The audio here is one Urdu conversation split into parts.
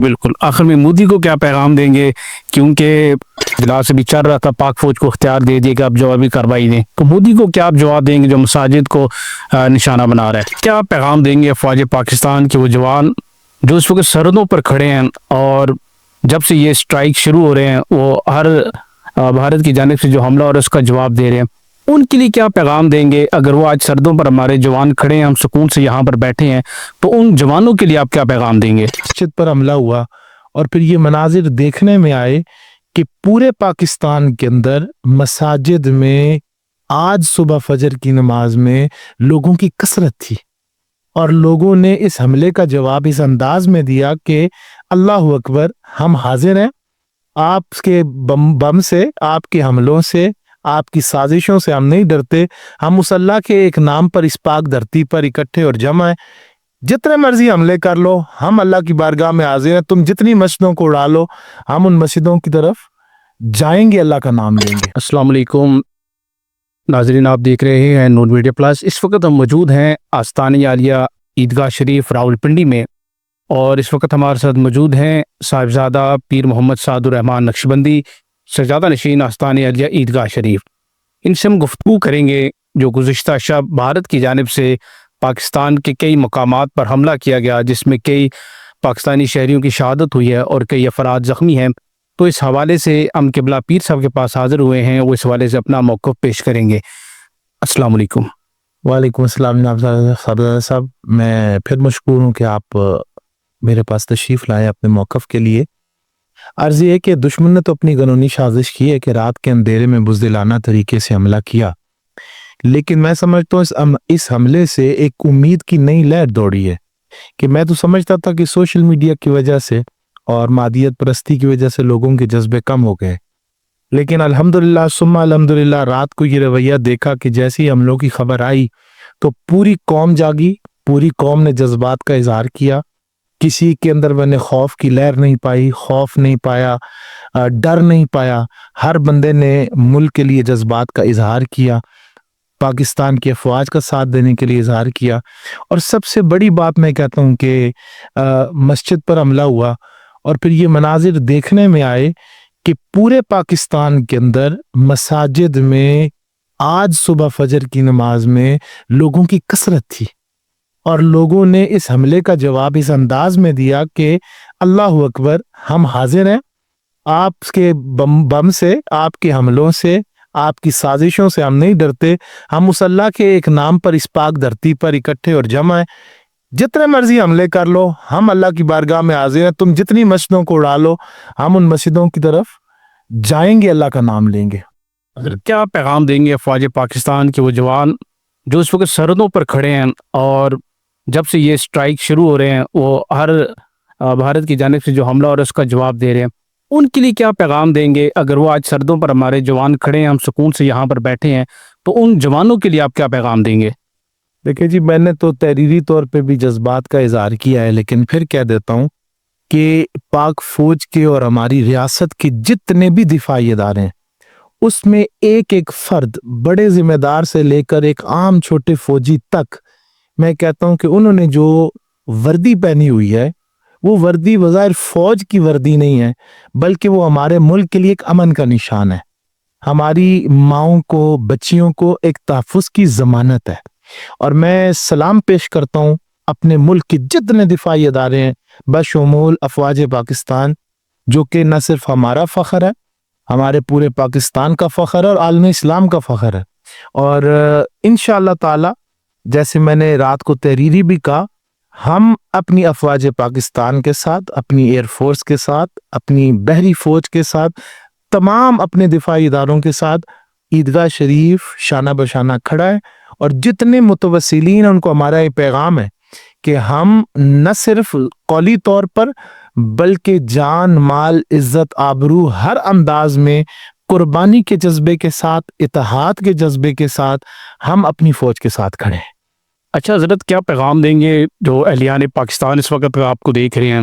بالکل آخر میں مودی کو کیا پیغام دیں گے، کیونکہ اجلاس بھی چل رہا تھا، پاک فوج کو اختیار دے دیا کہ آپ جوابی کارروائی دیں، تو مودی کو کیا آپ جواب دیں گے جو مساجد کو نشانہ بنا رہا ہے؟ کیا پیغام دیں گے افواج پاکستان کے وہ جوان جو اس وقت سرحدوں پر کھڑے ہیں اور جب سے یہ اسٹرائک شروع ہو رہے ہیں وہ ہر بھارت کی جانب سے جو حملہ اور اس کا جواب دے رہے ہیں، ان کے لیے کیا پیغام دیں گے؟ اگر وہ آج سرحدوں پر ہمارے جوان کھڑے ہیں، ہم سکون سے یہاں پر بیٹھے ہیں، تو ان جوانوں کے لیے آپ کیا پیغام دیں گے؟ مسجد پر حملہ ہوا اور پھر یہ مناظر دیکھنے میں آئے کہ پورے پاکستان کے اندر مساجد میں آج صبح فجر کی نماز میں لوگوں کی کثرت تھی، اور لوگوں نے اس حملے کا جواب اس انداز میں دیا کہ اللہ اکبر، ہم حاضر ہیں، آپ کے بم سے، آپ کے حملوں سے، آپ کی سازشوں سے ہم نہیں ڈرتے، ہم اس اللہ کے ایک نام پر اس پاک دھرتی پر اکٹھے اور جمع ہیں، جتنے مرضی حملے کر لو، ہم اللہ کی بارگاہ میں حاضر ہیں، تم جتنی مسجدوں کو اڑا لو، ہم ان مسجدوں کی طرف جائیں گے، اللہ کا نام لیں گے۔ السلام علیکم ناظرین، آپ دیکھ رہے ہیں نور میڈیا پلس۔ اس وقت ہم موجود ہیں آستانِ عالیہ عیدگاہ شریف راولپنڈی میں، اور اس وقت ہمارے ساتھ موجود ہیں صاحبزادہ پیر محمد سعد الرحمان نقشبندی، سجادہ نشین آستانِ عالیہ عیدگاہ شریف۔ ان سے ہم گفتگو کریں گے جو گزشتہ شب بھارت کی جانب سے پاکستان کے کئی مقامات پر حملہ کیا گیا، جس میں کئی پاکستانی شہریوں کی شہادت ہوئی ہے اور کئی افراد زخمی ہیں، تو اس حوالے سے ہم قبلہ پیر صاحب کے پاس حاضر ہوئے ہیں، وہ اس حوالے سے اپنا موقف پیش کریں گے۔ السلام علیکم۔ وعلیکم السلام جناب صاحب، میں پھر مشکور ہوں کہ آپ میرے پاس تشریف لائے اپنے موقف کے لیے۔ عرض یہ ہے کہ دشمن نے تو اپنی قانونی سازش کی ہے کہ رات کے اندھیرے میں بزدلانہ طریقے سے حملہ کیا، لیکن میں سمجھتا ہوں اس حملے سے ایک امید کی نئی لہر دوڑی ہے، کہ میں تو سمجھتا تھا کہ سوشل میڈیا کی وجہ سے اور مادیت پرستی کی وجہ سے لوگوں کے جذبے کم ہو گئے، لیکن الحمدللہ ثم الحمدللہ رات کو یہ رویہ دیکھا کہ جیسی حملوں کی خبر آئی تو پوری قوم جاگی، پوری قوم نے جذبات کا اظہار کیا، کسی کے اندر میں نے خوف کی لہر نہیں پائی، خوف نہیں پایا، ڈر نہیں پایا، ہر بندے نے ملک کے لیے جذبات کا اظہار کیا، پاکستان کی افواج کا ساتھ دینے کے لیے اظہار کیا، اور سب سے بڑی بات میں کہتا ہوں کہ مسجد پر حملہ ہوا اور پھر یہ مناظر دیکھنے میں آئے کہ پورے پاکستان کے اندر مساجد میں آج صبح فجر کی نماز میں لوگوں کی کثرت تھی، اور لوگوں نے اس حملے کا جواب اس انداز میں دیا کہ اللہ اکبر، ہم حاضر ہیں، آپ کے بم سے، آپ کے حملوں سے، آپ کی سازشوں سے ہم نہیں ڈرتے، ہم اس اللہ کے ایک نام پر اس پاک دھرتی پر اکٹھے اور جمع ہیں، جتنے مرضی حملے کر لو، ہم اللہ کی بارگاہ میں حاضر ہیں، تم جتنی مسجدوں کو اڑا لو، ہم ان مسجدوں کی طرف جائیں گے، اللہ کا نام لیں گے۔ کیا پیغام دیں گے افواج پاکستان کے وہ جوان جو اس وقت سرحدوں پر کھڑے ہیں اور جب سے یہ اسٹرائک شروع ہو رہے ہیں وہ ہر بھارت کی جانب سے جو حملہ اور اس کا جواب دے رہے ہیں، ان کے لیے کیا پیغام دیں گے؟ اگر وہ آج سرحدوں پر ہمارے جوان کھڑے ہیں، ہم سکون سے یہاں پر بیٹھے ہیں، تو ان جوانوں کے لیے آپ کیا پیغام دیں گے؟ دیکھیں جی، میں نے تو تحریری طور پہ بھی جذبات کا اظہار کیا ہے، لیکن پھر کہہ دیتا ہوں کہ پاک فوج کے اور ہماری ریاست کے جتنے بھی دفاعی ادارے ہیں، اس میں ایک ایک فرد، بڑے ذمہ دار سے لے کر ایک عام چھوٹے فوجی تک، میں کہتا ہوں کہ انہوں نے جو وردی پہنی ہوئی ہے، وہ وردی بظاہر فوج کی وردی نہیں ہے، بلکہ وہ ہمارے ملک کے لیے ایک امن کا نشان ہے، ہماری ماؤں کو، بچیوں کو ایک تحفظ کی ضمانت ہے، اور میں سلام پیش کرتا ہوں اپنے ملک کے جتنے دفاعی ادارے ہیں بشمول افواج پاکستان، جو کہ نہ صرف ہمارا فخر ہے، ہمارے پورے پاکستان کا فخر ہے اور عالم اسلام کا فخر ہے، اور انشاءاللہ تعالی جیسے میں نے رات کو تحریری بھی کہا، ہم اپنی افواج پاکستان کے ساتھ، اپنی ایئر فورس کے ساتھ، اپنی بحری فوج کے ساتھ، تمام اپنے دفاعی اداروں کے ساتھ عیدگاہ شریف شانہ بشانہ کھڑا ہے، اور جتنے متوسلین ہیں ان کو ہمارا یہ پیغام ہے کہ ہم نہ صرف قولی طور پر بلکہ جان، مال، عزت، آبرو، ہر انداز میں قربانی کے جذبے کے ساتھ، اتحاد کے جذبے کے ساتھ ہم اپنی فوج کے ساتھ کھڑے ہیں۔ اچھا حضرت، کیا پیغام دیں گے جو اہلیان پاکستان اس وقت آپ کو دیکھ رہے ہیں؟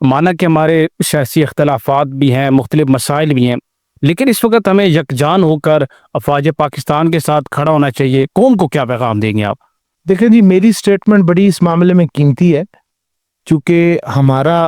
مانا کہ ہمارے سیاسی اختلافات بھی ہیں، مختلف مسائل بھی ہیں، لیکن اس وقت ہمیں یکجان ہو کر افواج پاکستان کے ساتھ کھڑا ہونا چاہیے، قوم کو کیا پیغام دیں گے آپ؟ دیکھیں جی، میری سٹیٹمنٹ بڑی اس معاملے میں قیمتی ہے، چونکہ ہمارا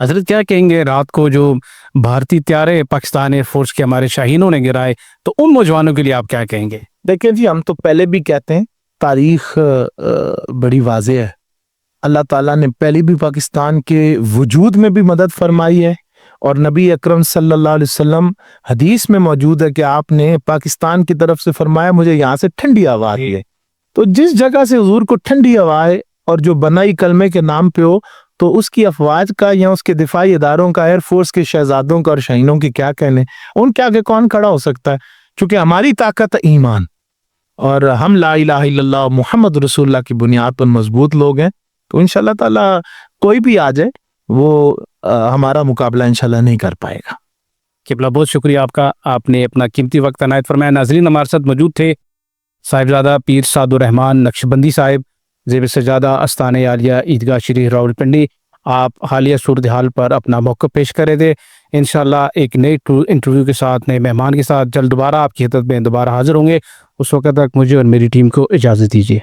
حضرت کیا کہیں گے رات کو جو بھارتی طیارے پاکستان ایئر فورس کے ہمارے شاہینوں نے گرائے، تو ان نوجوانوں کے لیے آپ کیا کہیں گے؟ دیکھیں جی، ہم تو پہلے بھی کہتے ہیں تاریخ بڑی واضح ہے. اللہ تعالیٰ نے پہلے بھی پاکستان کے وجود میں بھی مدد فرمائی ہے، اور نبی اکرم صلی اللہ علیہ وسلم حدیث میں موجود ہے کہ آپ نے پاکستان کی طرف سے فرمایا مجھے یہاں سے ٹھنڈی ہوا آتی ہے. تو جس جگہ سے حضور کو ٹھنڈی ہوا ہے اور جو بنائی کلمے کے نام پہ ہو، تو اس کی افواج کا یا اس کے دفاعی اداروں کا، ایئر فورس کے شہزادوں کا اور شاہینوں کی کیا کہنے، ان کے آگے کون کھڑا ہو سکتا ہے؟ چونکہ ہماری طاقت ایمان، اور ہم لا الہ الا اللہ محمد رسول اللہ کی بنیاد پر مضبوط لوگ ہیں. تو انشاءاللہ تعالیٰ کوئی بھی آ جائے وہ ہمارا مقابلہ انشاءاللہ نہیں کر پائے گا. قبلہ بہت شکریہ آپ کا، آپ نے اپنا قیمتی وقت عنایت فرمایا. ناظرین، ہمارے ساتھ موجود تھے صاحبزادہ پیر سعد الرحمان نقشبندی صاحب، زیب سجادہ آستانہ عالیہ عیدگاہ شریف راولپنڈی. آپ حالیہ صورتحال پر اپنا موقف پیش کر رہے تھے. انشاءاللہ ایک نئے انٹرویو کے ساتھ، نئے مہمان کے ساتھ جلد دوبارہ آپ کی خدمت میں دوبارہ حاضر ہوں گے. اس وقت تک مجھے اور میری ٹیم کو اجازت دیجیے.